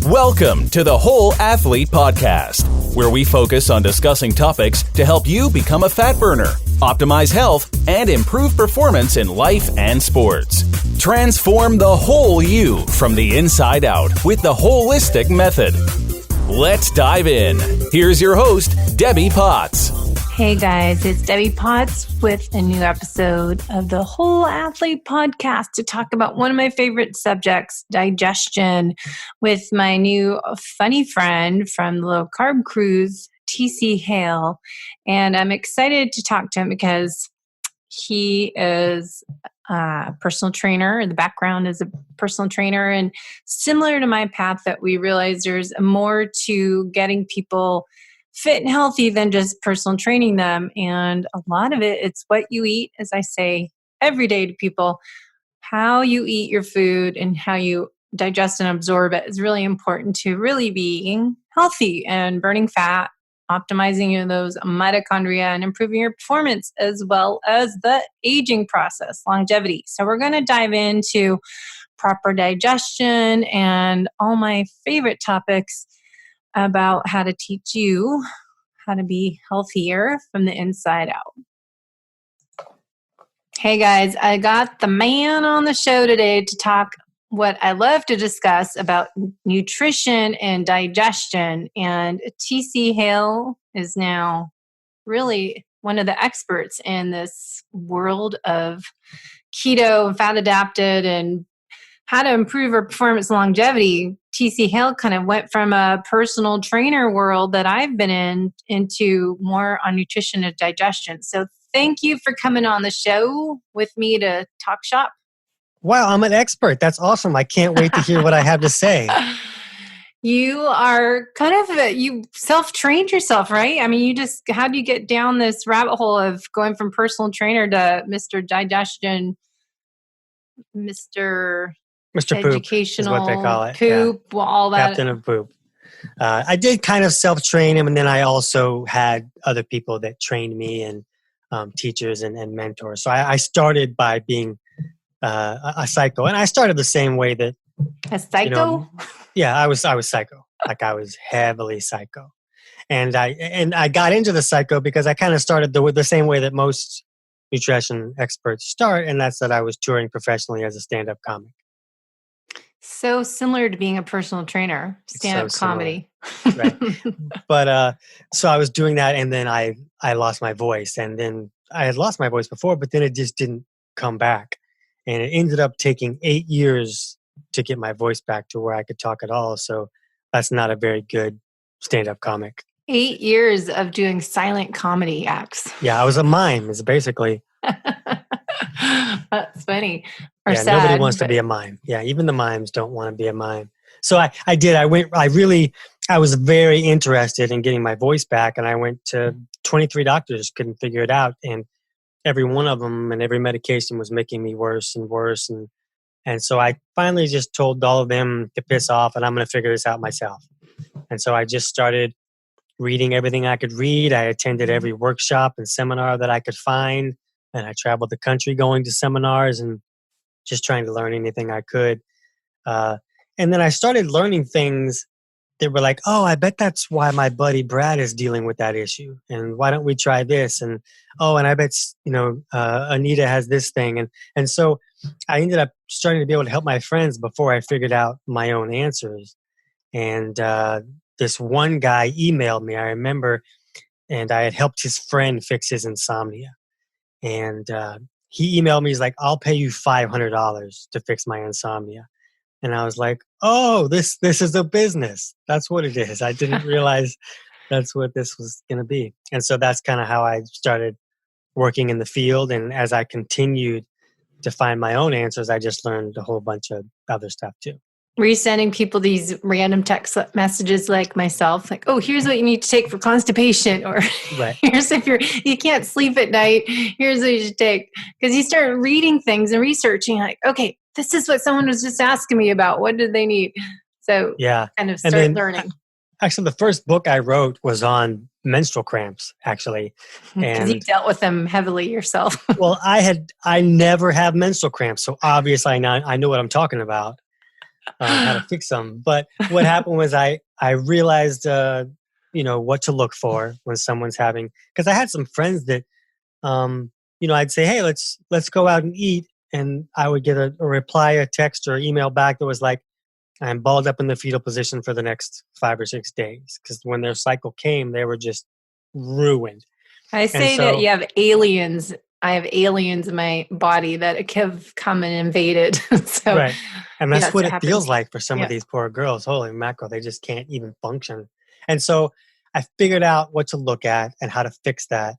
Welcome to the Whole Athlete Podcast, where we focus on discussing topics to help you become a fat burner, optimize health, and improve performance in life and sports. Transform the whole you from the inside out with the holistic method. Let's dive in. Here's your host, Debbie Potts. Hey guys, it's Debbie Potts with a new episode of the Whole Athlete Podcast to talk about one of my favorite subjects, digestion, with my new funny friend from the Low Carb Cruise, Hale. And I'm excited to talk to him because he is a personal trainer. The background is a personal trainer. And similar to my path, that we realize there's more to getting people fit and healthy than just personal training them. And a lot of it's what you eat, as I say every day to people. How you eat your food and how you digest and absorb it is really important to really being healthy and burning fat, optimizing those mitochondria and improving your performance, as well as the aging process, longevity. So we're going to dive into proper digestion and all my favorite topics about how to teach you how to be healthier from the inside out. Hey guys, I got the man on the show today to talk what I love to discuss about nutrition and digestion. And TC Hale is now really one of the experts in this world of keto and fat adapted and how to improve our performance and longevity. TC Hale kind of went from a personal trainer world that I've been in into more on nutrition and digestion. So thank you for coming on the show with me to talk shop. Wow, I'm an expert. That's awesome. I can't wait to hear what I have to say. You are you self-trained yourself, right? I mean, how do you get down this rabbit hole of going from personal trainer to Mr. Digestion, Mr. Educational Poop is what they call it. Poop, yeah. All that. Captain of Poop. I did kind of self-train him, and then I also had other people that trained me and teachers and mentors. So I started by being a psycho, and I started the same way that a psycho. I was psycho. Like I was heavily psycho, and I got into the psycho because I kind of started the same way that most nutrition experts start, and that's that I was touring professionally as a stand-up comic. So similar to being a personal trainer, stand-up comedy. Right. But so I was doing that, and then I lost my voice, and then I had lost my voice before, but then it just didn't come back. And it ended up taking 8 years to get my voice back to where I could talk at all. So that's not a very good stand-up comic. 8 years of doing silent comedy acts. Yeah, I was a mime, is basically. That's funny. Or yeah, sad, nobody wants to be a mime. Yeah, even the mimes don't want to be a mime. So I did. I was very interested in getting my voice back, and I went to 23 doctors, couldn't figure it out. And every one of them and every medication was making me worse and worse. And so I finally just told all of them to piss off, and I'm going to figure this out myself. And so I just started reading everything I could read. I attended every workshop and seminar that I could find. And I traveled the country going to seminars and just trying to learn anything I could. And then I started learning things that were like, oh, I bet that's why my buddy Brad is dealing with that issue. And why don't we try this? And, oh, and I bet, Anita has this thing. And so I ended up starting to be able to help my friends before I figured out my own answers. And this one guy emailed me, I remember, and I had helped his friend fix his insomnia. And he emailed me, he's like, I'll pay you $500 to fix my insomnia. And I was like, oh, this is a business. That's what it is. I didn't realize that's what this was going to be. And so that's kind of how I started working in the field. And as I continued to find my own answers, I just learned a whole bunch of other stuff too. Were you sending people these random text messages like myself? Like, oh, here's what you need to take for constipation. Or right. Here's if you can't sleep at night, here's what you should take. Because you start reading things and researching like, okay, this is what someone was just asking me about. What did they need? So kind of start learning. Actually, the first book I wrote was on menstrual cramps, actually. Because you dealt with them heavily yourself. Well, I never have menstrual cramps. So obviously I know what I'm talking about. how to fix them. But what happened was I realized, what to look for when someone's having, because I had some friends that, I'd say, hey, let's go out and eat. And I would get a reply, a text or email back that was like, I'm balled up in the fetal position for the next 5 or 6 days. Because when their cycle came, they were just ruined. I say that you have aliens. I have aliens in my body that have come and invaded. So, right. And that's what it happens. feels like for some of these poor girls. Holy mackerel, they just can't even function. And so I figured out what to look at and how to fix that.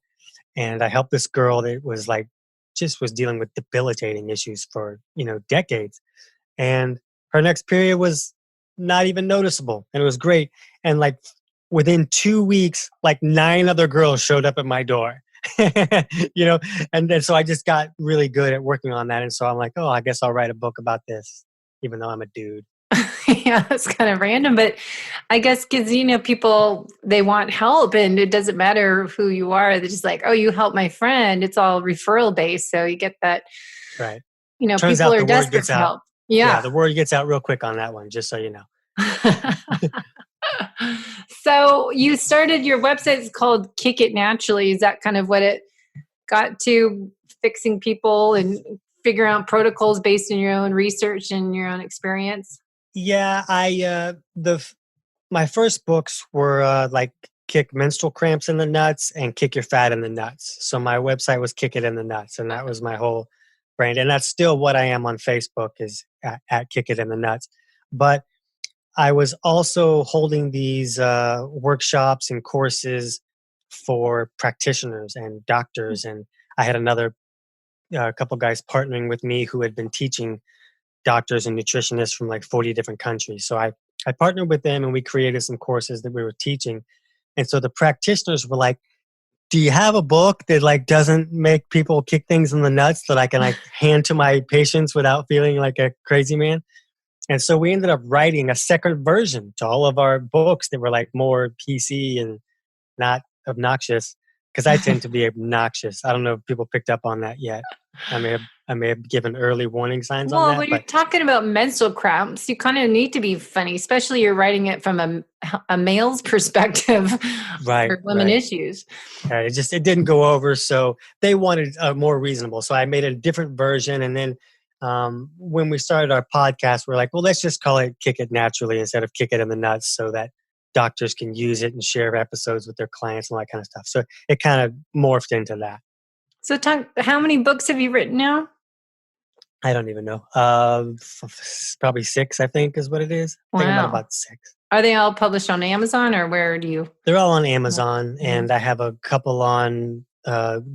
And I helped this girl that was like, just was dealing with debilitating issues for, decades. And her next period was not even noticeable. And it was great. And like within 2 weeks, like 9 other girls showed up at my door. And then so I just got really good at working on that. And so I'm like, oh, I guess I'll write a book about this, even though I'm a dude. Yeah, that's kind of random, but I guess because, people, they want help and it doesn't matter who you are. They're just like, oh, you help my friend. It's all referral based. So you get that, right. Turns people are desperate for help. Yeah. The word gets out real quick on that one, just so you know. So you started your website is called Kick It Naturally. Is that kind of what it got to, fixing people and figuring out protocols based on your own research and your own experience? Yeah, my first books were like Kick Menstrual Cramps in the Nuts and Kick Your Fat in the Nuts. So my website was Kick It in the Nuts, and that was my whole brand. And that's still what I am on Facebook, is at Kick It in the Nuts. But I was also holding these workshops and courses for practitioners and doctors. And I had a couple guys partnering with me who had been teaching doctors and nutritionists from like 40 different countries. So I partnered with them and we created some courses that we were teaching. And so the practitioners were like, do you have a book that like doesn't make people kick things in the nuts that I can like hand to my patients without feeling like a crazy man? And so we ended up writing a second version to all of our books that were like more PC and not obnoxious, because I tend to be obnoxious. I don't know if people picked up on that yet. I may have given early warning signs on that. Well, when you're talking about menstrual cramps, you kind of need to be funny, especially you're writing it from a male's perspective, right, for women issues. It didn't go over, so they wanted more reasonable. So I made a different version, and then when we started our podcast, we're like, well, let's just call it Kick It Naturally instead of Kick It in the Nuts, so that doctors can use it and share episodes with their clients and all that kind of stuff. So it kind of morphed into that. So how many books have you written now? I don't even know. Probably 6, I think, is what it is. I think I'm about 6. Are they all published on Amazon, or where do you? They're all on Amazon, and I have a couple on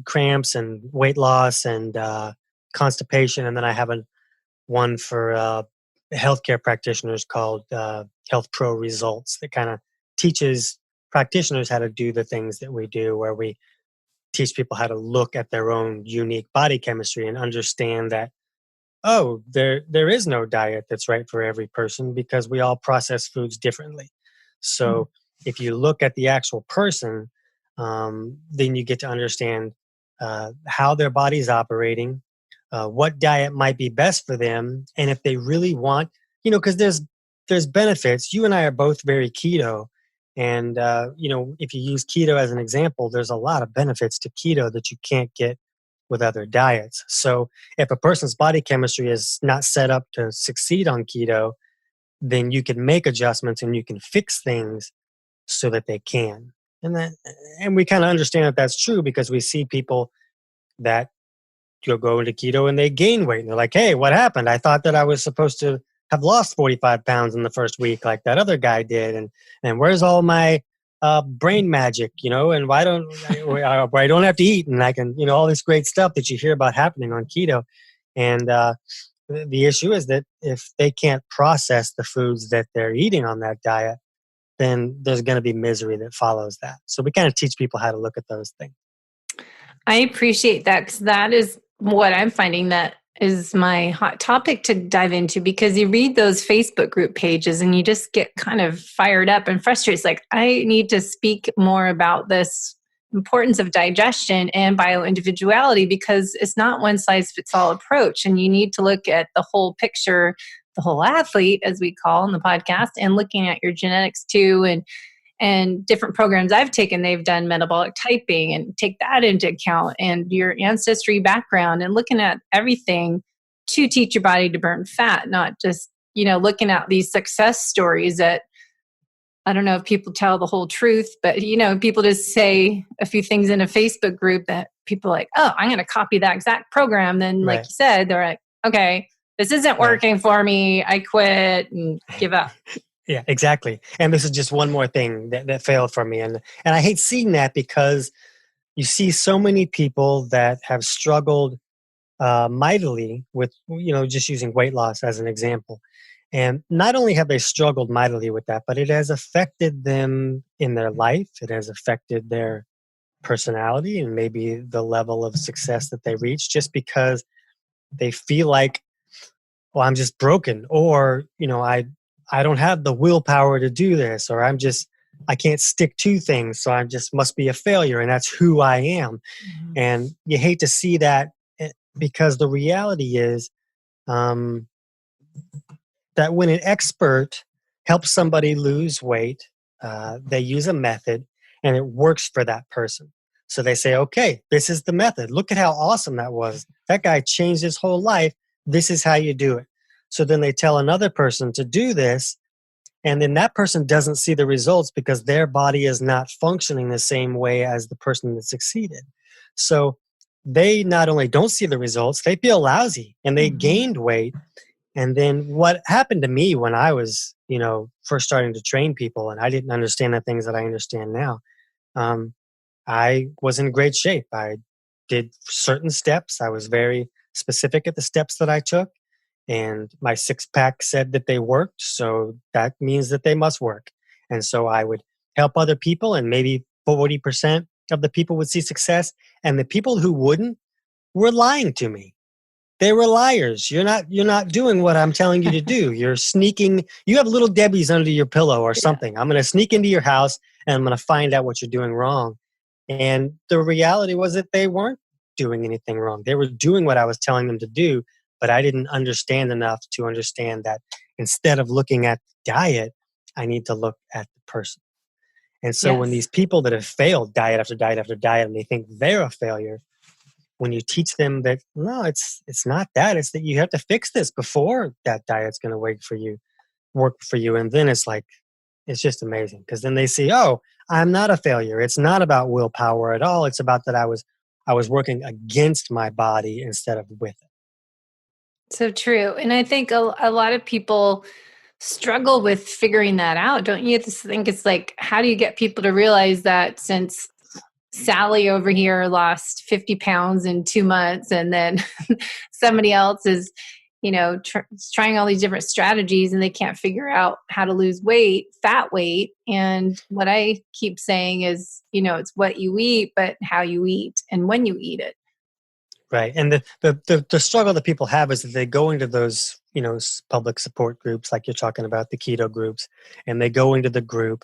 cramps and weight loss and constipation, and then I have one for healthcare practitioners called Health Pro Results, that kind of teaches practitioners how to do the things that we do, where we teach people how to look at their own unique body chemistry and understand that, oh, there is no diet that's right for every person, because we all process foods differently. So if you look at the actual person, then you get to understand how their body's operating, what diet might be best for them, and if they really want, because there's benefits. You and I are both very keto. And, if you use keto as an example, there's a lot of benefits to keto that you can't get with other diets. So if a person's body chemistry is not set up to succeed on keto, then you can make adjustments and you can fix things so that they can. And we kind of understand that that's true, because we see people that go into keto and they gain weight. And they're like, hey, what happened? I thought that I was supposed to have lost 45 pounds in the first week like that other guy did. And where's all my brain magic, and why don't I don't have to eat, and I can, all this great stuff that you hear about happening on keto. And the issue is that if they can't process the foods that they're eating on that diet, then there's going to be misery that follows that. So we kind of teach people how to look at those things. I appreciate that, because that is what I'm finding that is my hot topic to dive into, because you read those Facebook group pages and you just get kind of fired up and frustrated. It's like, I need to speak more about this importance of digestion and bioindividuality, because it's not one size fits all approach. And you need to look at the whole picture, the whole athlete, as we call in the podcast, and looking at your genetics too, and different programs I've taken, they've done metabolic typing and take that into account, and your ancestry background, and looking at everything to teach your body to burn fat, not just, looking at these success stories that I don't know if people tell the whole truth, but people just say a few things in a Facebook group that people are like, oh, I'm going to copy that exact program. Then, like you said, they're like, okay, this isn't working for me. I quit and give up. Yeah, exactly. And this is just one more thing that failed for me. And I hate seeing that, because you see so many people that have struggled mightily with, just using weight loss as an example. And not only have they struggled mightily with that, but it has affected them in their life. It has affected their personality and maybe the level of success that they reach, just because they feel like, well, I'm just broken, or, I don't have the willpower to do this, or I can't stick to things, so I just must be a failure, and that's who I am. Mm-hmm. And you hate to see that, because the reality is that when an expert helps somebody lose weight, they use a method and it works for that person. So they say, okay, this is the method. Look at how awesome that was. That guy changed his whole life. This is how you do it. So then they tell another person to do this, and then that person doesn't see the results because their body is not functioning the same way as the person that succeeded. So they not only don't see the results, they feel lousy and they gained weight. And then what happened to me when I was, first starting to train people, and I didn't understand the things that I understand now, I was in great shape. I did certain steps. I was very specific at the steps that I took. And my six-pack said that they worked, so that means that they must work. And so I would help other people, and maybe 40% of the people would see success. And the people who wouldn't were lying to me. They were liars. You're not doing what I'm telling you to do. You're sneaking. You have little Debbies under your pillow or something. I'm going to sneak into your house, and I'm going to find out what you're doing wrong. And the reality was that they weren't doing anything wrong. They were doing what I was telling them to do. But I didn't understand enough to understand that instead of looking at diet, I need to look at the person. And so when these people that have failed diet after diet after diet, and they think they're a failure, when you teach them that, no, it's not that. It's that you have to fix this before that diet's going to work for you. And then it's just amazing, because then they see, oh, I'm not a failure. It's not about willpower at all. It's about that I was working against my body instead of with it. So true. And I think a lot of people struggle with figuring that out. Don't you think it's like, how do you get people to realize that since Sally over here lost 50 pounds in 2 months, and then somebody else is, trying all these different strategies, and they can't figure out how to lose weight, fat weight. And what I keep saying is, it's what you eat, but how you eat and when you eat it. Right. And the struggle that people have is that they go into those, public support groups, like you're talking about, the keto groups, and they go into the group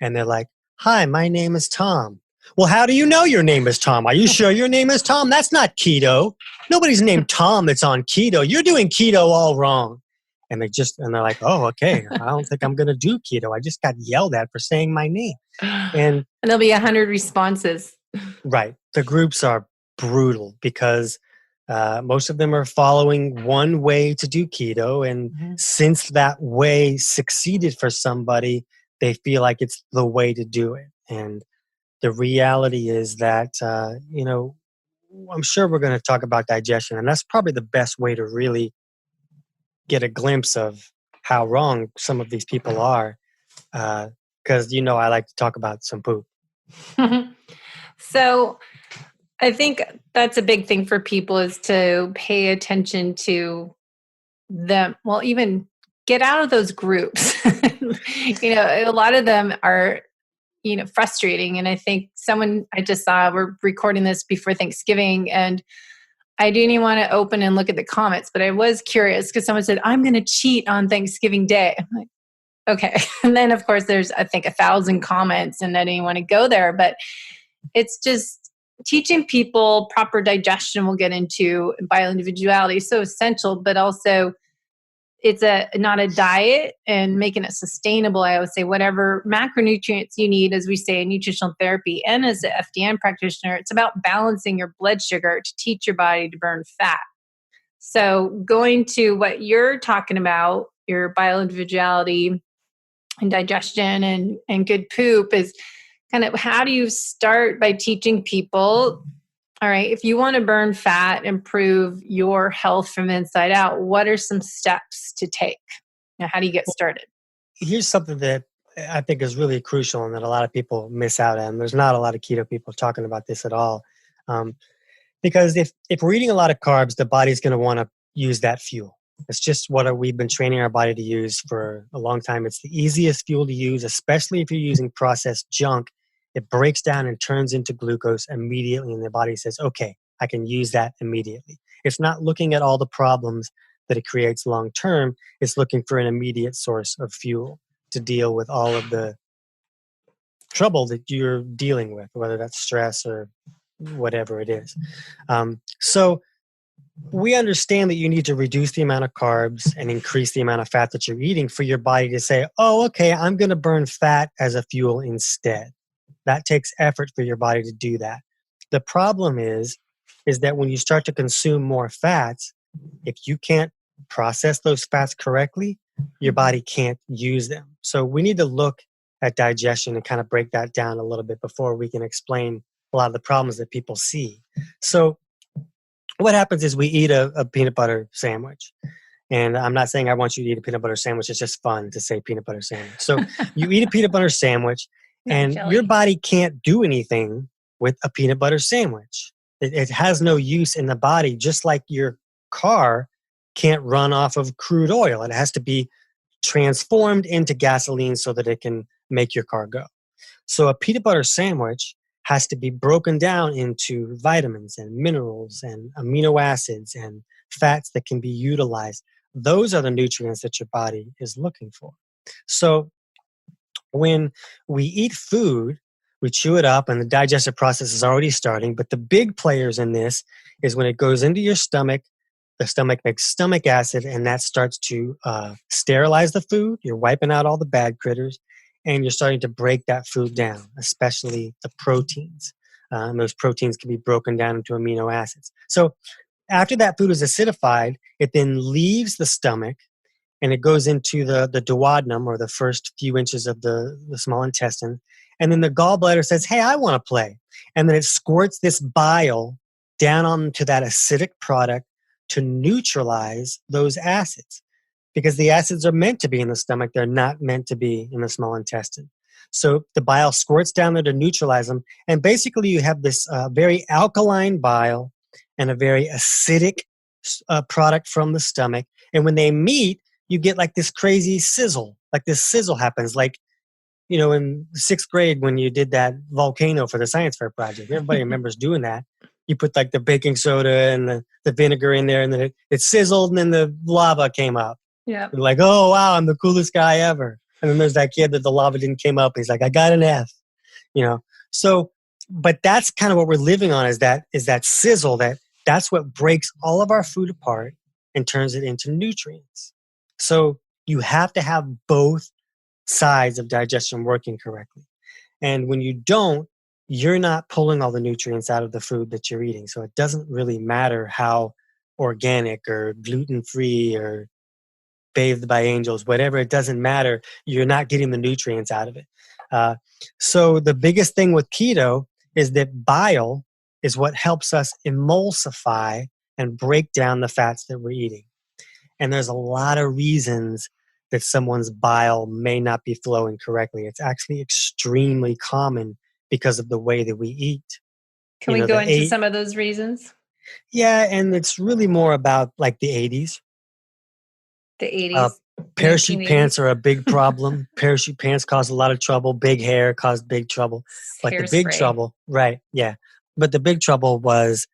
and they're like, hi, my name is Tom. Well, how do you know your name is Tom? Are you sure your name is Tom? That's not keto. Nobody's named Tom that's on keto. You're doing keto all wrong. And they're like, oh, okay. I don't think I'm going to do keto. I just got yelled at for saying my name. And there'll be 100 responses. Right. The groups are brutal, because most of them are following one way to do keto. And since that way succeeded for somebody, they feel like it's the way to do it. And the reality is that, I'm sure we're going to talk about digestion, and that's probably the best way to really get a glimpse of how wrong some of these people are. Because, I like to talk about some poop. So I think that's a big thing for people, is to pay attention to them. Well, even get out of those groups. A lot of them are, frustrating. And I think someone I just saw, we're recording this before Thanksgiving, and I didn't even want to open and look at the comments, but I was curious because someone said, I'm going to cheat on Thanksgiving Day. I'm like, okay. And then of course there's, I think, 1,000 comments, and I didn't want to go there, but it's just teaching people proper digestion. We'll get into bioindividuality, so essential, but also it's not a diet, and making it sustainable. I always say whatever macronutrients you need, as we say in nutritional therapy and as an FDN practitioner, it's about balancing your blood sugar to teach your body to burn fat. So going to what you're talking about, your bioindividuality and digestion and good poop, is kind of how do you start by teaching people, all right, if you want to burn fat, improve your health from inside out, what are some steps to take? Now, how do you get started? Here's something that I think is really crucial and that a lot of people miss out on. There's not a lot of keto people talking about this at all. Because if we're eating a lot of carbs, the body's going to want to use that fuel. It's just what we've been training our body to use for a long time. It's the easiest fuel to use, especially if you're using processed junk. It breaks down and turns into glucose immediately, and the body says, okay, I can use that immediately. It's not looking at all the problems that it creates long term. It's looking for an immediate source of fuel to deal with all of the trouble that you're dealing with, whether that's stress or whatever it is. So we understand that you need to reduce the amount of carbs and increase the amount of fat that you're eating for your body to say, oh, okay, I'm going to burn fat as a fuel instead. That takes effort for your body to do that. The problem is that when you start to consume more fats, if you can't process those fats correctly, your body can't use them. So we need to look at digestion and kind of break that down a little bit before we can explain a lot of the problems that people see. So what happens is we eat a peanut butter sandwich. And I'm not saying I want you to eat a peanut butter sandwich. It's just fun to say peanut butter sandwich. So you eat a peanut butter sandwich, and your body can't do anything with a peanut butter sandwich. It has no use in the body, just like your car can't run off of crude oil. It has to be transformed into gasoline so that it can make your car go. So a peanut butter sandwich has to be broken down into vitamins and minerals and amino acids and fats that can be utilized. Those are the nutrients that your body is looking for. So when we eat food, we chew it up and the digestive process is already starting. But the big players in this is when it goes into your stomach, the stomach makes stomach acid, and that starts to sterilize the food. You're wiping out all the bad critters, and you're starting to break that food down, especially the proteins. And those proteins can be broken down into amino acids. So after that food is acidified, it then leaves the stomach, and it goes into the duodenum, or the first few inches of the small intestine. And then the gallbladder says, hey, I want to play. And then it squirts this bile down onto that acidic product to neutralize those acids. Because the acids are meant to be in the stomach. They're not meant to be in the small intestine. So the bile squirts down there to neutralize them. And basically you have this very alkaline bile and a very acidic product from the stomach. And when they meet, you get like this crazy sizzle. Like this sizzle happens. Like, you know, in 6th grade when you did that volcano for the science fair project. Everybody remembers doing that. You put like the baking soda and the vinegar in there, and then it sizzled, and then the lava came up. Yeah. Like, oh, wow, I'm the coolest guy ever. And then there's that kid that the lava didn't came up. He's like, I got an F, you know? So, but that's kind of what we're living on, is that sizzle, that's what breaks all of our food apart and turns it into nutrients. So you have to have both sides of digestion working correctly. And when you don't, you're not pulling all the nutrients out of the food that you're eating. So it doesn't really matter how organic or gluten-free or bathed by angels, whatever, it doesn't matter. You're not getting the nutrients out of it. So the biggest thing with keto is that bile is what helps us emulsify and break down the fats that we're eating. And there's a lot of reasons that someone's bile may not be flowing correctly. It's actually extremely common because of the way that we eat. Can we go into some of those reasons? Yeah, and it's really more about like the 80s. The 80s. Parachute pants are a big problem. Parachute pants cause a lot of trouble. Big hair caused big trouble. But the big trouble, right, yeah. But the big trouble was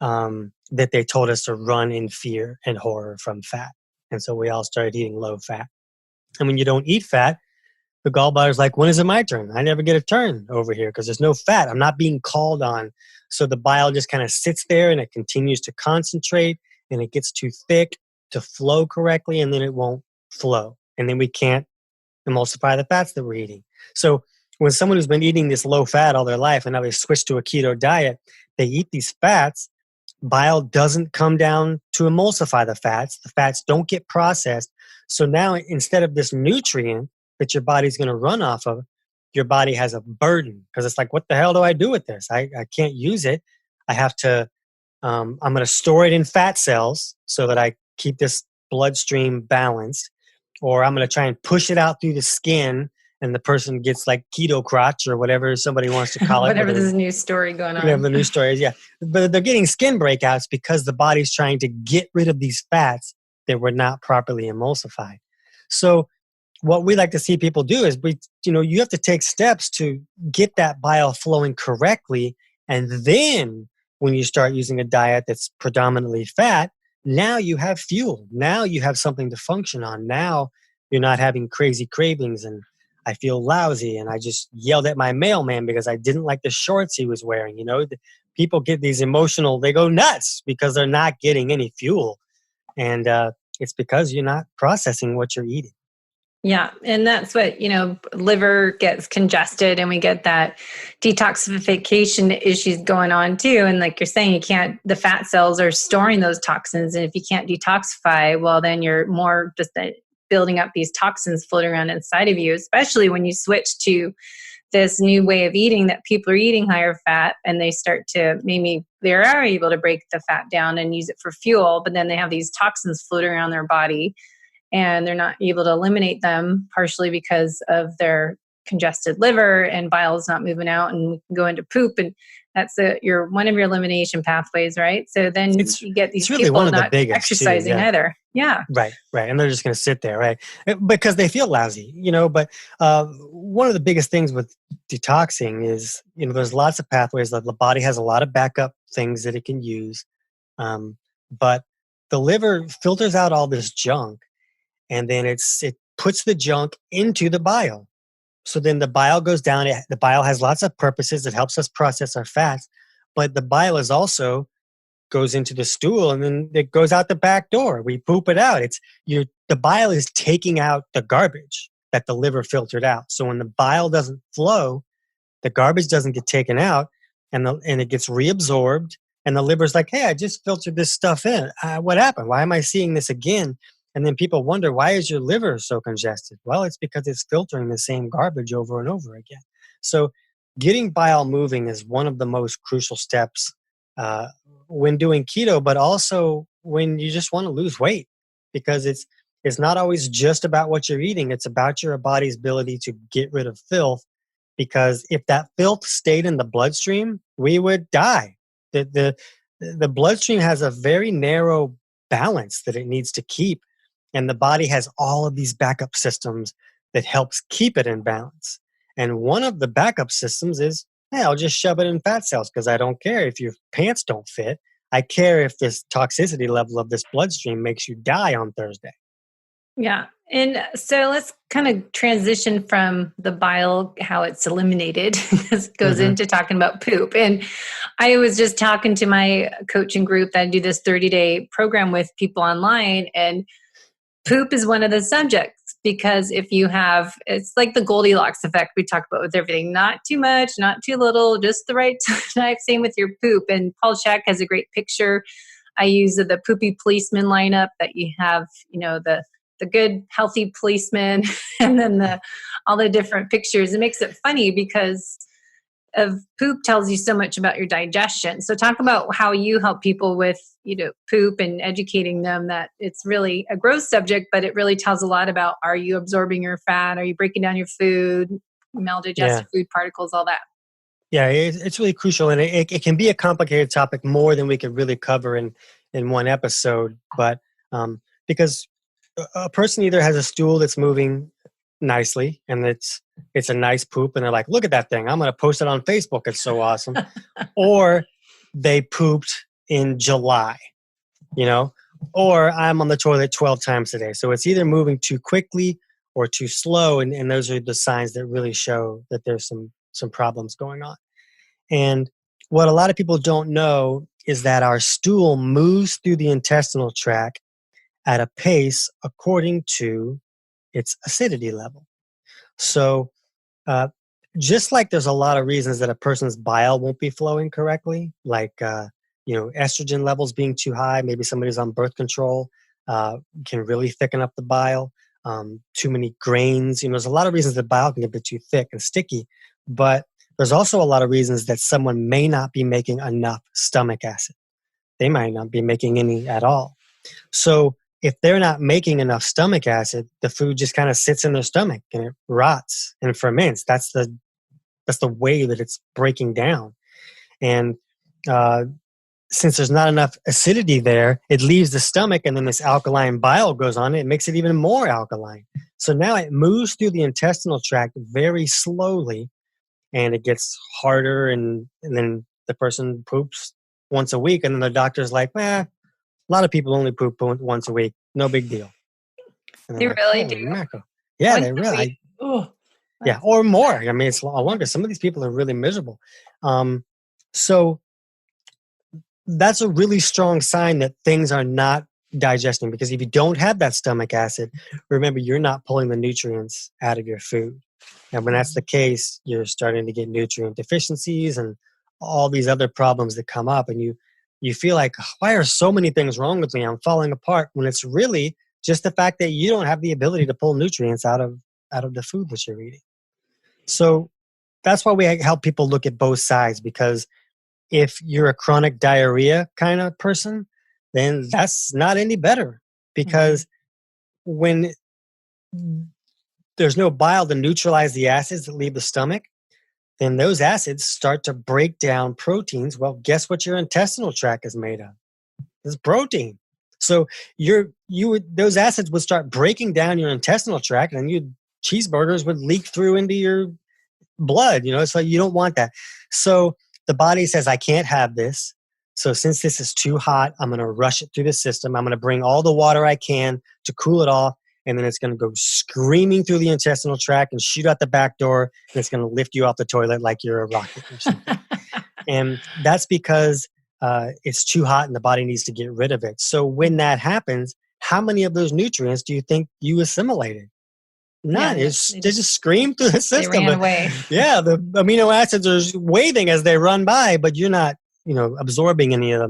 that they told us to run in fear and horror from fat. And so we all started eating low fat. And when you don't eat fat, the gallbladder's like, when is it my turn? I never get a turn over here because there's no fat. I'm not being called on. So the bile just kind of sits there and it continues to concentrate, and it gets too thick to flow correctly, and then it won't flow. And then we can't emulsify the fats that we're eating. So when someone who's been eating this low fat all their life and now they switch to a keto diet, they eat these fats, bile doesn't come down to emulsify the fats don't get processed. So now instead of this nutrient that your body's going to run off of, your body has a burden because it's like, what the hell do I do with this? I can't use it. I have to, I'm going to store it in fat cells so that I keep this bloodstream balanced, or I'm going to try and push it out through the skin and the person gets like keto crotch or whatever somebody wants to call it. Whatever this new story going on. Whatever the new story is, yeah. But they're getting skin breakouts because the body's trying to get rid of these fats that were not properly emulsified. So what we like to see people do is you have to take steps to get that bile flowing correctly. And then when you start using a diet that's predominantly fat, now you have fuel. Now you have something to function on. Now you're not having crazy cravings and I feel lousy and I just yelled at my mailman because I didn't like the shorts he was wearing. People get these emotional, they go nuts because they're not getting any fuel. And it's because you're not processing what you're eating. Yeah. And that's what, liver gets congested and we get that detoxification issues going on too. And like you're saying, the fat cells are storing those toxins. And if you can't detoxify, well, then you're more just building up these toxins floating around inside of you, especially when you switch to this new way of eating that people are eating higher fat and they start to they are able to break the fat down and use it for fuel, but then they have these toxins floating around their body and they're not able to eliminate them partially because of their congested liver and bile is not moving out and go into poop. And that's one of your elimination pathways, right? So then you get these really people not exercising too, either. Yeah. Right. And they're just going to sit there, right? Because they feel lousy, but one of the biggest things with detoxing is, there's lots of pathways that the body has a lot of backup things that it can use. But the liver filters out all this junk and then it puts the junk into the bile. So then the bile goes down. The bile has lots of purposes. It helps us process our fats, but the bile is also goes into the stool and then it goes out the back door. We poop it out. The bile is taking out the garbage that the liver filtered out. So when the bile doesn't flow, the garbage doesn't get taken out and it gets reabsorbed. And the liver's like, hey, I just filtered this stuff in. What happened? Why am I seeing this again? And then people wonder, why is your liver so congested? Well, it's because it's filtering the same garbage over and over again. So getting bile moving is one of the most crucial steps when doing keto, but also when you just want to lose weight, because it's not always just about what you're eating. It's about your body's ability to get rid of filth, because if that filth stayed in the bloodstream, we would die. The bloodstream has a very narrow balance that it needs to keep. And the body has all of these backup systems that helps keep it in balance. And one of the backup systems is, hey, I'll just shove it in fat cells because I don't care if your pants don't fit. I care if this toxicity level of this bloodstream makes you die on Thursday. Yeah. And so let's kind of transition from the bile, how it's eliminated, goes into talking about poop. And I was just talking to my coaching group that I do this 30-day program with people online, and poop is one of the subjects, because if you have, it's like the Goldilocks effect we talk about with everything, not too much, not too little, just the right type. Same with your poop. And Paul Chek has a great picture. I use the poopy policeman lineup, that you have, the good healthy policeman and then all the different pictures. It makes it funny because of poop tells you so much about your digestion. So talk about how you help people with, poop and educating them that it's really a gross subject, but it really tells a lot about, are you absorbing your fat? Are you breaking down your food, maldigested food particles, all that? Yeah, it's really crucial. And it can be a complicated topic, more than we could really cover in one episode. But because a person either has a stool that's moving nicely and it's a nice poop and they're like, look at that thing, I'm going to post it on Facebook, it's so awesome. Or they pooped in July, or I'm on the toilet 12 times a day. So it's either moving too quickly or too slow. And those are the signs that really show that there's some problems going on. And what a lot of people don't know is that our stool moves through the intestinal tract at a pace according to its acidity level. So uh, just like there's a lot of reasons that a person's bile won't be flowing correctly, like estrogen levels being too high, maybe somebody's on birth control, can really thicken up the bile. Too many grains, there's a lot of reasons that bile can get a bit too thick and sticky, but there's also a lot of reasons that someone may not be making enough stomach acid. They might not be making any at all. So if they're not making enough stomach acid, the food just kind of sits in their stomach and it rots and ferments. That's the way that it's breaking down. And since there's not enough acidity there, it leaves the stomach, and then this alkaline bile goes on. It makes it even more alkaline. So now it moves through the intestinal tract very slowly, and it gets harder, and then the person poops once a week, and then the doctor's like, a lot of people only poop once a week. No big deal. And They like, really do. Mackerel. Yeah, Once they really. Yeah, or more. I mean, it's longer. Some of these people are really miserable. So that's a really strong sign that things are not digesting, because if you don't have that stomach acid, remember, you're not pulling the nutrients out of your food. And when that's the case, you're starting to get nutrient deficiencies and all these other problems that come up. And you feel like, why are so many things wrong with me? I'm falling apart, when it's really just the fact that you don't have the ability to pull nutrients out of the food that you're eating. So that's why we help people look at both sides, because if you're a chronic diarrhea kind of person, then that's not any better, because when there's no bile to neutralize the acids that leave the stomach, then those acids start to break down proteins. Well, guess what your intestinal tract is made of? It's protein. So those acids would start breaking down your intestinal tract, and cheeseburgers would leak through into your blood. So you don't want that. So the body says, I can't have this. So since this is too hot, I'm going to rush it through the system. I'm going to bring all the water I can to cool it off. And then it's going to go screaming through the intestinal tract and shoot out the back door. And it's going to lift you off the toilet like you're a rocket or something. And that's because it's too hot and the body needs to get rid of it. So when that happens, how many of those nutrients do you think you assimilated? None. They just scream through the system. They ran away. Yeah, the amino acids are waving as they run by, but you're not, absorbing any of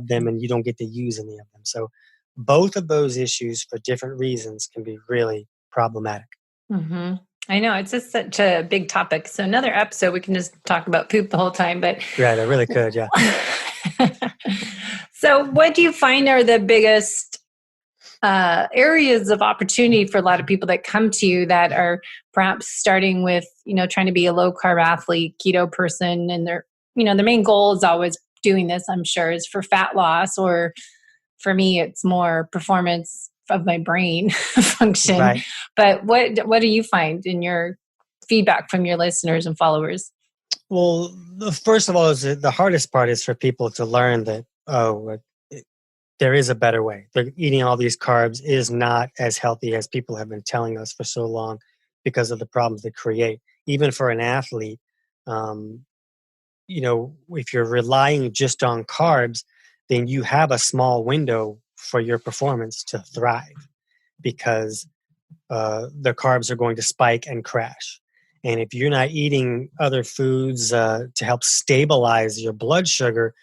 them, and you don't get to use any of them. So both of those issues, for different reasons, can be really problematic. Mm-hmm. I know, it's just such a big topic. So another episode, we can just talk about poop the whole time. But right, I really could, yeah. So what do you find are the biggest areas of opportunity for a lot of people that come to you that are perhaps starting with, trying to be a low carb athlete, keto person, and their main goal is always doing this, I'm sure, is for fat loss, or for me, it's more performance of my brain function. Right. But what do you find in your feedback from your listeners and followers? Well, first of all, the hardest part is for people to learn that, there is a better way. Eating all these carbs is not as healthy as people have been telling us for so long, because of the problems they create. Even for an athlete, if you're relying just on carbs, then you have a small window for your performance to thrive, because the carbs are going to spike and crash. And if you're not eating other foods to help stabilize your blood sugar,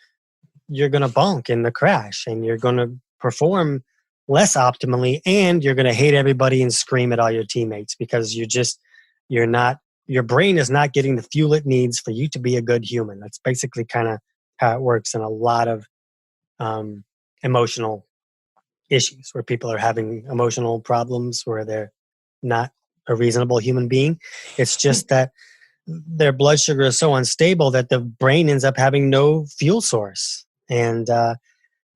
you're going to bonk in the crash, and you're going to perform less optimally, and you're going to hate everybody and scream at all your teammates, because your brain is not getting the fuel it needs for you to be a good human. That's basically kind of how it works in a lot of emotional issues, where people are having emotional problems where they're not a reasonable human being. It's just that their blood sugar is so unstable that the brain ends up having no fuel source. And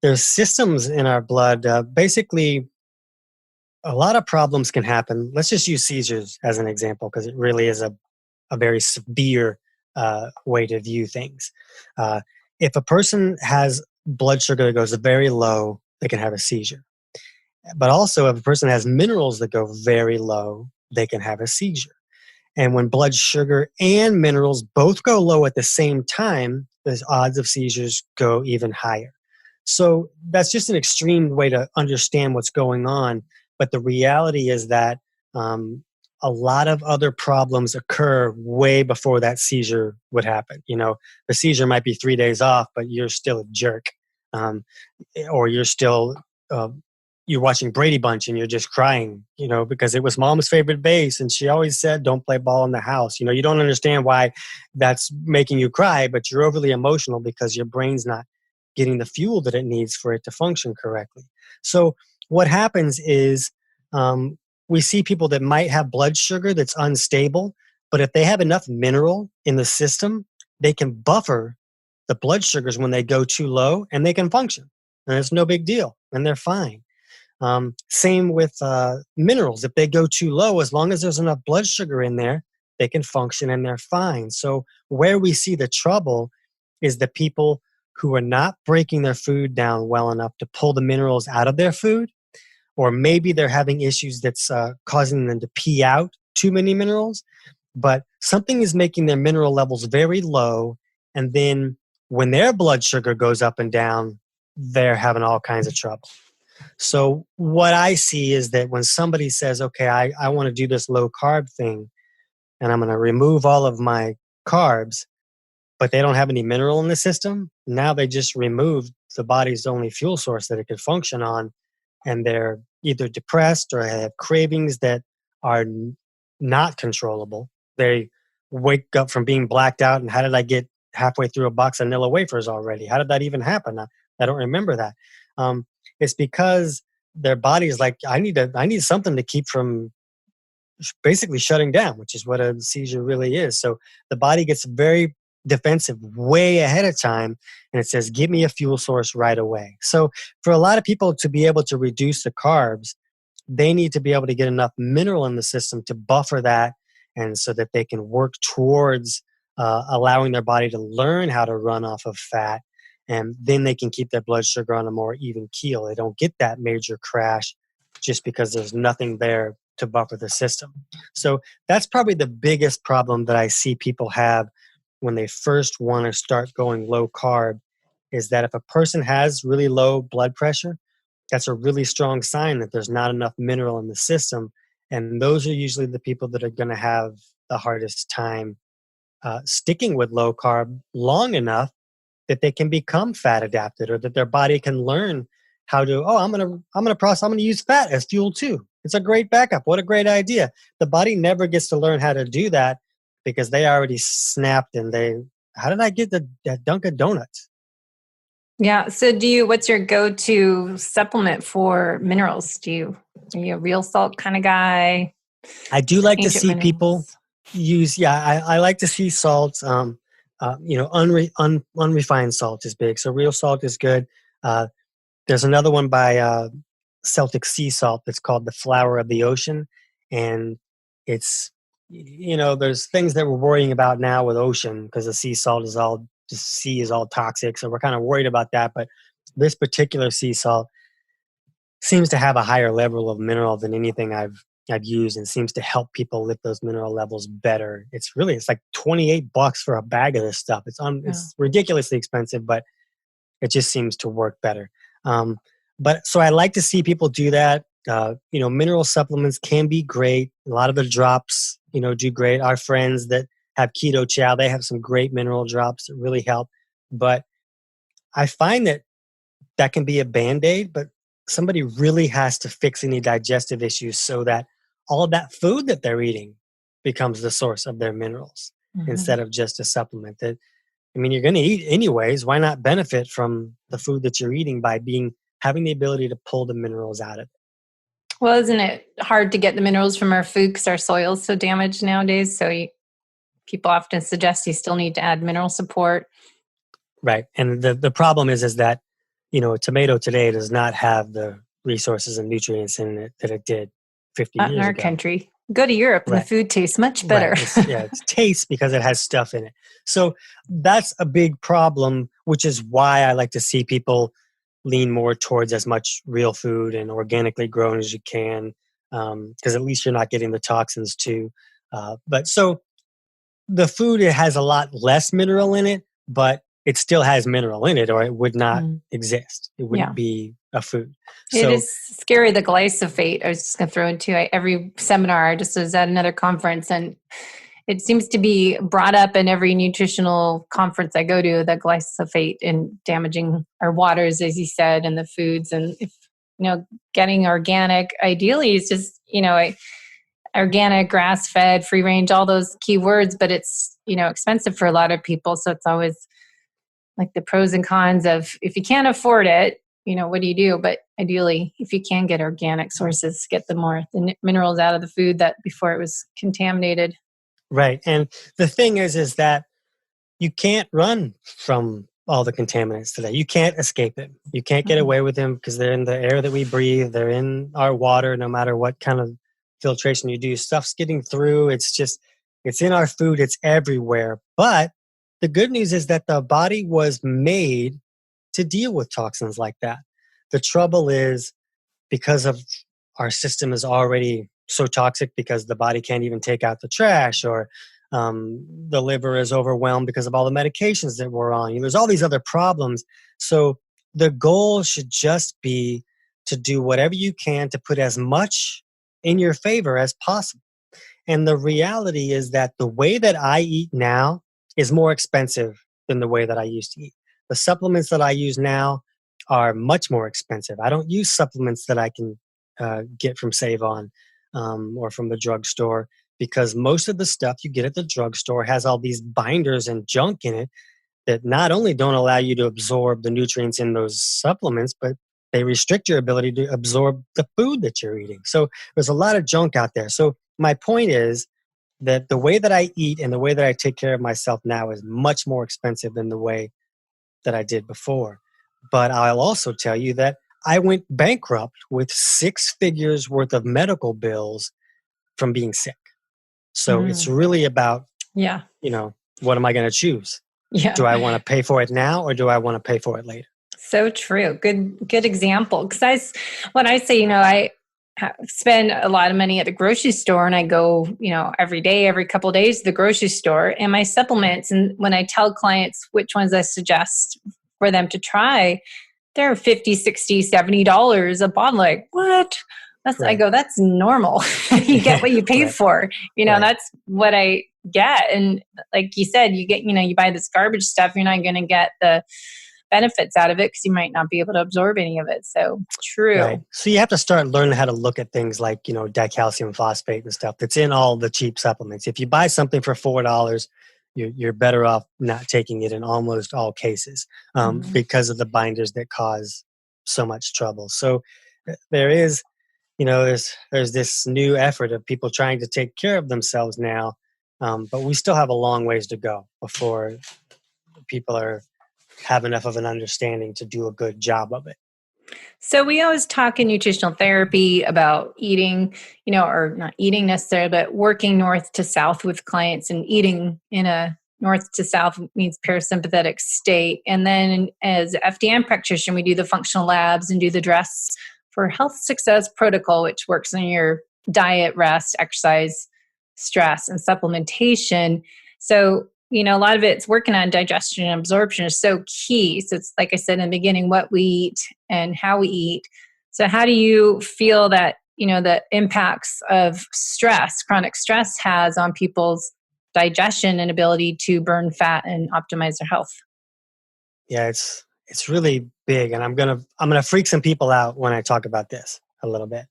there's systems in our blood. Basically, a lot of problems can happen. Let's just use seizures as an example, because it really is a very severe way to view things. If a person has blood sugar that goes very low, they can have a seizure. But also, if a person has minerals that go very low, they can have a seizure. And when blood sugar and minerals both go low at the same time, the odds of seizures go even higher. So that's just an extreme way to understand what's going on. But the reality is that a lot of other problems occur way before that seizure would happen. The seizure might be 3 days off, but you're still a jerk. Or you're still you're watching Brady Bunch and you're just crying, because it was mom's favorite base and she always said don't play ball in the house. You don't understand why that's making you cry, but you're overly emotional because your brain's not getting the fuel that it needs for it to function correctly. So what happens is we see people that might have blood sugar that's unstable, but if they have enough mineral in the system, they can buffer the blood sugars when they go too low and they can function. And it's no big deal and they're fine. Same with minerals. If they go too low, as long as there's enough blood sugar in there, they can function and they're fine. So where we see the trouble is the people who are not breaking their food down well enough to pull the minerals out of their food, or maybe they're having issues that's causing them to pee out too many minerals, but something is making their mineral levels very low, and then when their blood sugar goes up and down, they're having all kinds of trouble. So what I see is that when somebody says, okay, I want to do this low carb thing, and I'm going to remove all of my carbs, but they don't have any mineral in the system, now they just removed the body's only fuel source that it could function on, and they're either depressed or have cravings that are not controllable. They wake up from being blacked out, and how did I get halfway through a box of Nilla wafers already? How did that even happen? I don't remember that. It's because their body is like, I need something to keep from basically shutting down, which is what a seizure really is. So the body gets very defensive way ahead of time, and it says, give me a fuel source right away. So for a lot of people to be able to reduce the carbs, they need to be able to get enough mineral in the system to buffer that, and so that they can work towards allowing their body to learn how to run off of fat, and then they can keep their blood sugar on a more even keel. They don't get that major crash just because there's nothing there to buffer the system. So that's probably the biggest problem that I see people have when they first want to start going low carb, is that if a person has really low blood pressure, that's a really strong sign that there's not enough mineral in the system. And those are usually the people that are going to have the hardest time sticking with low carb long enough that they can become fat adapted, or that their body can learn how to, I'm going to use fat as fuel too. It's a great backup. What a great idea. The body never gets to learn how to do that because they already snapped and how did I get that Dunkin' Donuts? Yeah. So what's your go-to supplement for minerals? Are you a real salt kind of guy? I do like to see minerals? people use, I like to see salts. Unrefined salt is big. So real salt is good. There's another one by Celtic sea salt that's called the flower of the ocean. And it's, there's things that we're worrying about now with ocean because the sea is all toxic. So we're kind of worried about that. But this particular sea salt seems to have a higher level of mineral than anything I've used, and seems to help people lift those mineral levels better. It's like $28 for a bag of this stuff. It's ridiculously expensive, but it just seems to work better. But so I like to see people do that. Mineral supplements can be great. A lot of the drops, do great. Our friends that have keto chow, they have some great mineral drops that really help. But I find that can be a Band-Aid, but somebody really has to fix any digestive issues so that all of that food that they're eating becomes the source of their minerals instead of just a supplement. You're going to eat anyways. Why not benefit from the food that you're eating by having the ability to pull the minerals out of it? Well, isn't it hard to get the minerals from our food because our soil's so damaged nowadays? So people often suggest you still need to add mineral support. Right. And the problem is that, a tomato today does not have the resources and nutrients in it that it did 50 years ago. In our country. Go to Europe and the food tastes much better. Right. It tastes because it has stuff in it. So that's a big problem, which is why I like to see people lean more towards as much real food and organically grown as you can, because at least you're not getting the toxins too. But so the food, it has a lot less mineral in it, but it still has mineral in it or it would not exist. It wouldn't Yeah. be a food. It So is scary, the glyphosate. I was just going to throw into every seminar. I just was at another conference, and it seems to be brought up in every nutritional conference I go to, the glyphosate and damaging our waters, as you said, and the foods. And if, getting organic, ideally is just, organic, grass-fed, free range, all those key words, but it's, expensive for a lot of people. So it's always like the pros and cons of, if you can't afford it, what do you do? But ideally, if you can get organic sources, get the minerals out of the food that before it was contaminated. right. And the thing is that you can't run from all the contaminants today. You can't escape it. You can't get away with them because they're in the air that we breathe. They're in our water, no matter what kind of filtration you do. Stuff's getting through. It's in our food. It's everywhere. But the good news is that the body was made to deal with toxins like that. The trouble is, because of our system is already so toxic because the body can't even take out the trash, or the liver is overwhelmed because of all the medications that we're on. There's all these other problems. So the goal should just be to do whatever you can to put as much in your favor as possible. And the reality is that the way that I eat now is more expensive than the way that I used to eat. The supplements that I use now are much more expensive. I don't use supplements that I can get from Save On or from the drugstore, because most of the stuff you get at the drugstore has all these binders and junk in it that not only don't allow you to absorb the nutrients in those supplements, but they restrict your ability to absorb the food that you're eating. So there's a lot of junk out there. So my point is that the way that I eat and the way that I take care of myself now is much more expensive than the way that I did before. But I'll also tell you that I went bankrupt with 6 figures worth of medical bills from being sick. So it's really about, what am I going to choose? Yeah. Do I want to pay for it now or do I want to pay for it later? So true. Good example. Because when I say, I spend a lot of money at the grocery store, and I go, every day, every couple of days to the grocery store, and my supplements. And when I tell clients which ones I suggest for them to try, they're $50, $60, $70 a bottle. Like, what? I go, that's normal. You get what you paid for. That's what I get. And like you said, you get, you buy this garbage stuff, you're not going to get the benefits out of it because you might not be able to absorb any of it. So true. Right. So you have to start learning how to look at things like, dicalcium phosphate and stuff that's in all the cheap supplements. If you buy something for $4, you're better off not taking it in almost all cases because of the binders that cause so much trouble. So there is, there's this new effort of people trying to take care of themselves now, but we still have a long ways to go before people have enough of an understanding to do a good job of it. So we always talk in nutritional therapy about eating, or not eating necessarily, but working north to south with clients, and eating in a north to south means parasympathetic state. And then as FDN practitioner, we do the functional labs and do the dress for health success protocol, which works on your diet, rest, exercise, stress, and supplementation. So, a lot of it's working on digestion and absorption is so key. So it's like I said in the beginning, what we eat and how we eat. So how do you feel that, the impacts of stress, chronic stress has on people's digestion and ability to burn fat and optimize their health? Yeah, it's really big. And I'm gonna freak some people out when I talk about this a little bit,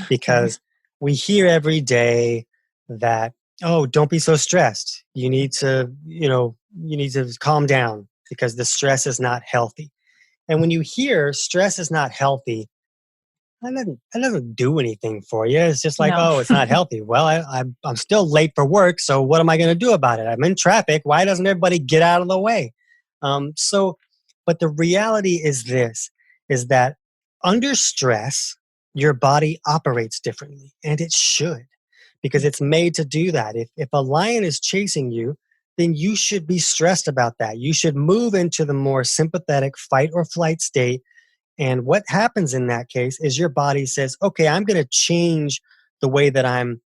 because we hear every day that, oh, don't be so stressed. You need to calm down because the stress is not healthy. And when you hear stress is not healthy, that doesn't do anything for you. It's just like, oh, it's not healthy. Well, I'm still late for work, so what am I going to do about it? I'm in traffic. Why doesn't everybody get out of the way? But the reality is is that under stress, your body operates differently, and it should, because it's made to do that. If a lion is chasing you, then you should be stressed about that. You should move into the more sympathetic fight or flight state. And what happens in that case is your body says, okay, I'm going to change the way that I'm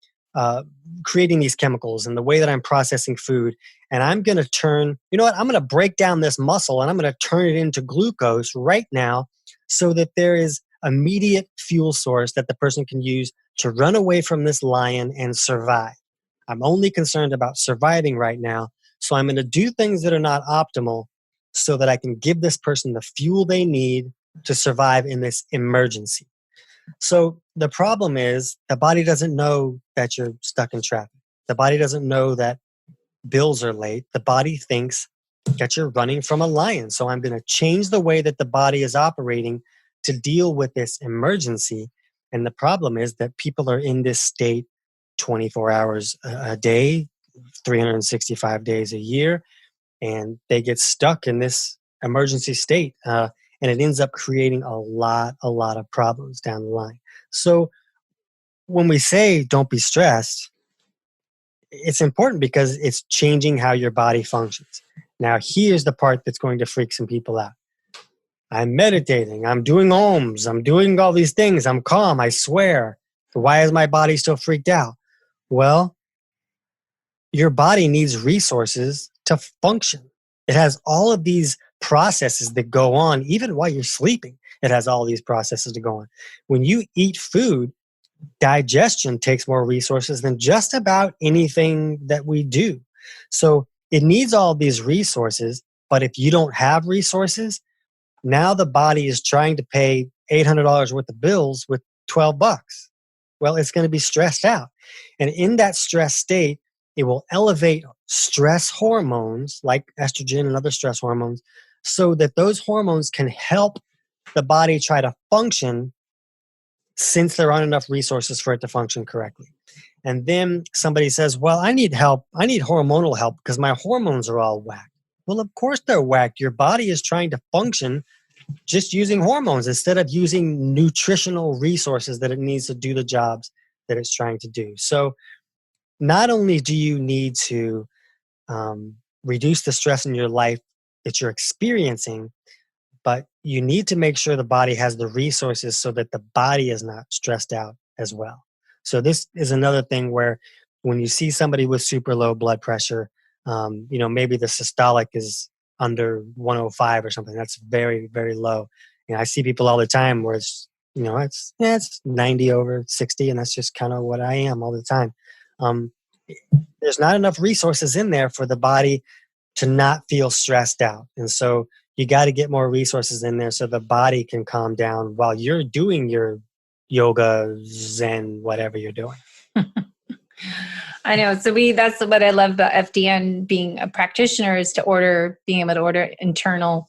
creating these chemicals and the way that I'm processing food. And I'm going to turn, you know what, I'm going to break down this muscle and I'm going to turn it into glucose right now so that there is immediate fuel source that the person can use to run away from this lion and survive. I'm only concerned about surviving right now. So I'm going to do things that are not optimal so that I can give this person the fuel they need to survive in this emergency. So the problem is the body doesn't know that you're stuck in traffic. The body doesn't know that bills are late. The body thinks that you're running from a lion. So I'm going to change the way that the body is operating to deal with this emergency. And the problem is that people are in this state 24 hours a day, 365 days a year, and they get stuck in this emergency state. And it ends up creating a lot of problems down the line. So when we say don't be stressed, it's important because it's changing how your body functions. Now, here's the part that's going to freak some people out. I'm meditating, I'm doing ohms, I'm doing all these things, I'm calm, I swear. Why is my body still freaked out? Well, your body needs resources to function. It has all of these processes that go on, even while you're sleeping. It has all these processes to go on. When you eat food, digestion takes more resources than just about anything that we do. So it needs all these resources, but if you don't have resources, now the body is trying to pay $800 worth of bills with $12. Well, it's going to be stressed out. And in that stress state, it will elevate stress hormones like estrogen and other stress hormones so that those hormones can help the body try to function since there aren't enough resources for it to function correctly. And then somebody says, well, I need help. I need hormonal help because my hormones are all whacked. Well, of course they're whacked. Your body is trying to function just using hormones instead of using nutritional resources that it needs to do the jobs that it's trying to do. So not only do you need to reduce the stress in your life that you're experiencing, but you need to make sure the body has the resources so that the body is not stressed out as well. So this is another thing where when you see somebody with super low blood pressure, maybe the systolic is under 105 or something. That's very, very low. I see people all the time where it's 90 over 60, and that's just kind of what I am all the time. There's not enough resources in there for the body to not feel stressed out. And so you got to get more resources in there so the body can calm down while you're doing your yoga, Zen, whatever you're doing. I know. So that's what I love about FDN being a practitioner is being able to order internal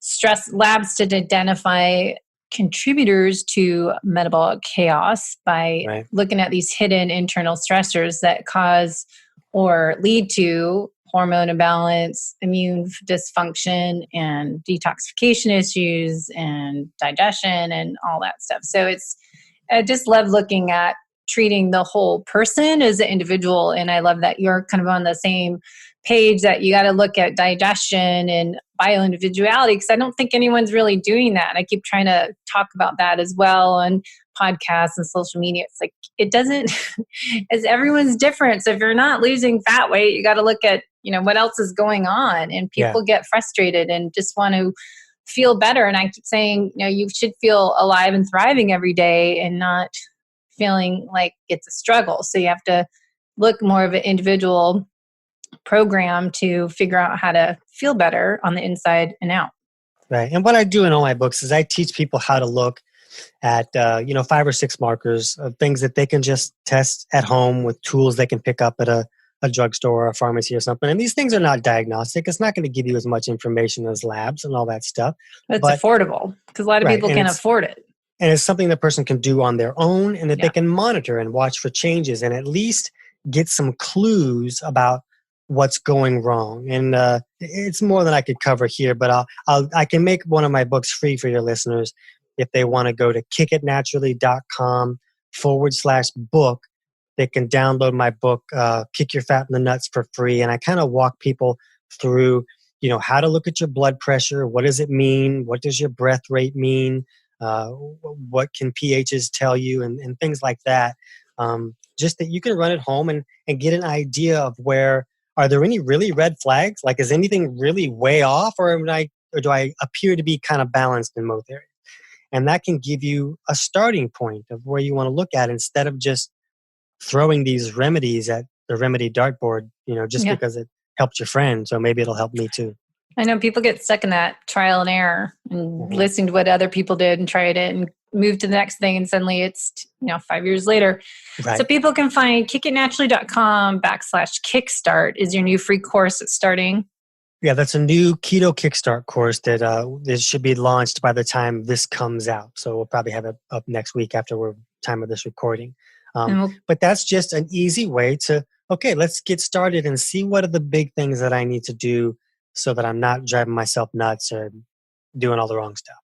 stress labs to identify contributors to metabolic chaos by looking at these hidden internal stressors that cause or lead to hormone imbalance, immune dysfunction, and detoxification issues and digestion and all that stuff. So I just love looking at treating the whole person as an individual. And I love that you're kind of on the same page that you got to look at digestion and bioindividuality, because I don't think anyone's really doing that. And I keep trying to talk about that as well on podcasts and social media. It's like, it doesn't, as everyone's different. So if you're not losing fat weight, you got to look at, what else is going on. And people get frustrated and just want to feel better. And I keep saying, you should feel alive and thriving every day and not feeling like it's a struggle. So you have to look more of an individual program to figure out how to feel better on the inside and out. Right. And what I do in all my books is I teach people how to look at, 5 or 6 markers of things that they can just test at home with tools they can pick up at a drugstore or a pharmacy or something. And these things are not diagnostic. It's not going to give you as much information as labs and all that stuff. But it's affordable because a lot of people can't afford it. And it's something the person can do on their own and that they can monitor and watch for changes and at least get some clues about what's going wrong. And it's more than I could cover here, but I can make one of my books free for your listeners if they want to go to kickitnaturally.com/book. They can download my book, Kick Your Fat in the Nuts, for free. And I kind of walk people through, how to look at your blood pressure. What does it mean? What does your breath rate mean? What can pHs tell you and things like that. just that you can run at home and get an idea of where, are there any really red flags? Like, is anything really way off, or do I appear to be kind of balanced in most areas? And that can give you a starting point of where you want to look at, instead of just throwing these remedies at the remedy dartboard, just because it helped your friend. So maybe it'll help me too. I know people get stuck in that trial and error and listening to what other people did and tried it and move to the next thing. And suddenly it's, 5 years later. Right. So people can find kickitnaturally.com/kickstart is your new free course that's starting. Yeah, that's a new keto kickstart course that this should be launched by the time this comes out. So we'll probably have it up next week after time of this recording. But that's just an easy way to, let's get started and see what are the big things that I need to do so that I'm not driving myself nuts or doing all the wrong stuff.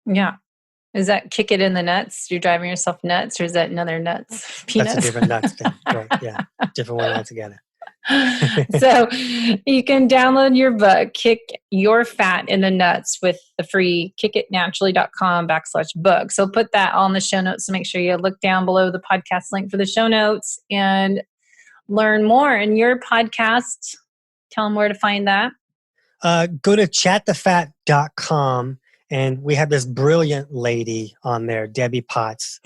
Yeah. Is that kick it in the nuts? You're driving yourself nuts, or is that another nuts? Peanuts? That's a different nuts thing. Right, yeah. Different one altogether. So you can download your book, Kick Your Fat in the Nuts, with the free kickitnaturally.com/book. So put that all in the show notes. So make sure you look down below the podcast link for the show notes and learn more. And your podcast, tell them where to find that. Go to chatthefat.com, and we have this brilliant lady on there, Debbie Potts.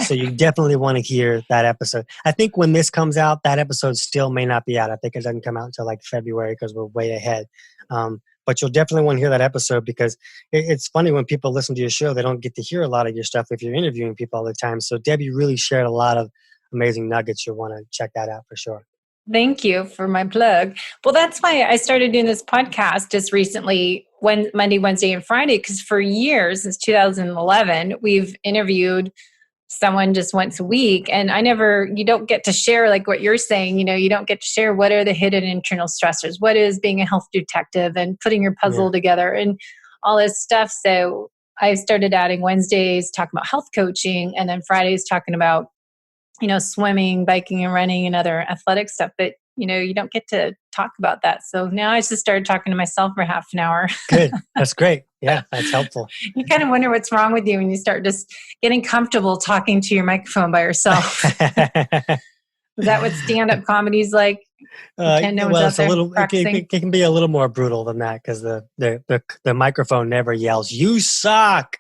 So you definitely want to hear that episode. I think when this comes out, that episode still may not be out. I think it doesn't come out until like February because we're way ahead. But you'll definitely want to hear that episode, because it's funny when people listen to your show, they don't get to hear a lot of your stuff if you're interviewing people all the time. So Debbie really shared a lot of amazing nuggets. You'll want to check that out for sure. Thank you for my plug. Well, that's why I started doing this podcast just recently, Monday, Wednesday, and Friday, because for years, since 2011, we've interviewed someone just once a week. And you don't get to share like what you're saying, you don't get to share what are the hidden internal stressors, what is being a health detective and putting your puzzle together and all this stuff. So I started adding Wednesdays talking about health coaching, and then Fridays talking about swimming, biking, and running, and other athletic stuff. But, you don't get to talk about that. So now I just started talking to myself for half an hour. Good. That's great. Yeah, that's helpful. You kind of wonder what's wrong with you when you start just getting comfortable talking to your microphone by yourself. Is that what stand-up comedy is like? It can be a little more brutal than that, because the microphone never yells, "You suck."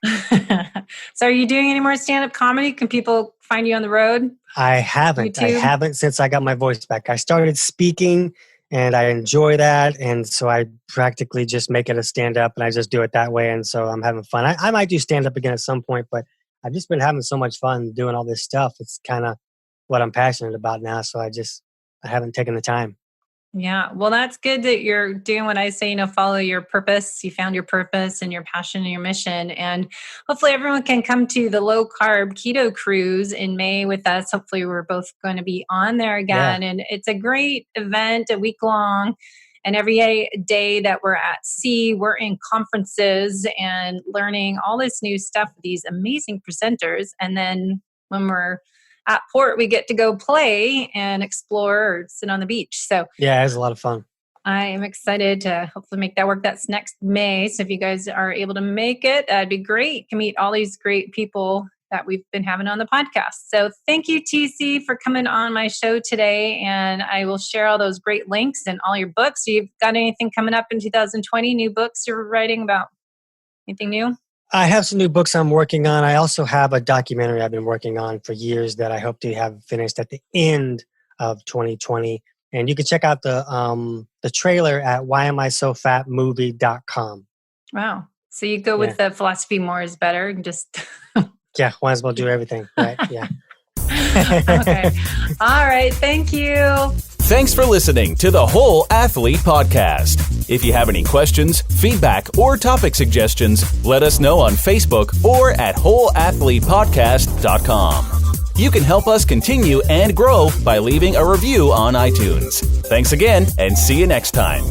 So are you doing any more stand-up comedy? Can people find you on the road? I haven't. YouTube? I haven't since I got my voice back. I started speaking and I enjoy that. And so I practically just make it a stand-up and I just do it that way. And so I'm having fun. I might do stand-up again at some point, but I've just been having so much fun doing all this stuff. It's kind of what I'm passionate about now. So I haven't taken the time. Yeah. Well, that's good that you're doing what I say, follow your purpose. You found your purpose and your passion and your mission. And hopefully everyone can come to the low carb keto cruise in May with us. Hopefully we're both going to be on there again. Yeah. And it's a great event, a week long. And every day that we're at sea, we're in conferences and learning all this new stuff with these amazing presenters. And then when we're at port, we get to go play and explore or sit on the beach. So yeah, it's a lot of fun. I am excited to hopefully make that work. That's next May. So if you guys are able to make it, that'd be great. You can meet all these great people that we've been having on the podcast. So thank you, TC, for coming on my show today. And I will share all those great links and all your books. So you've got anything coming up in 2020, new books you're writing about? Anything new? I have some new books I'm working on. I also have a documentary I've been working on for years that I hope to have finished at the end of 2020. And you can check out the trailer at whyamisofatmovie.com. Wow. So you go with the philosophy more is better. Just yeah, might as well do everything. Right? Yeah. Okay. All right. Thank you. Thanks for listening to the Whole Athlete Podcast. If you have any questions, feedback, or topic suggestions, let us know on Facebook or at wholeathletepodcast.com. You can help us continue and grow by leaving a review on iTunes. Thanks again, and see you next time.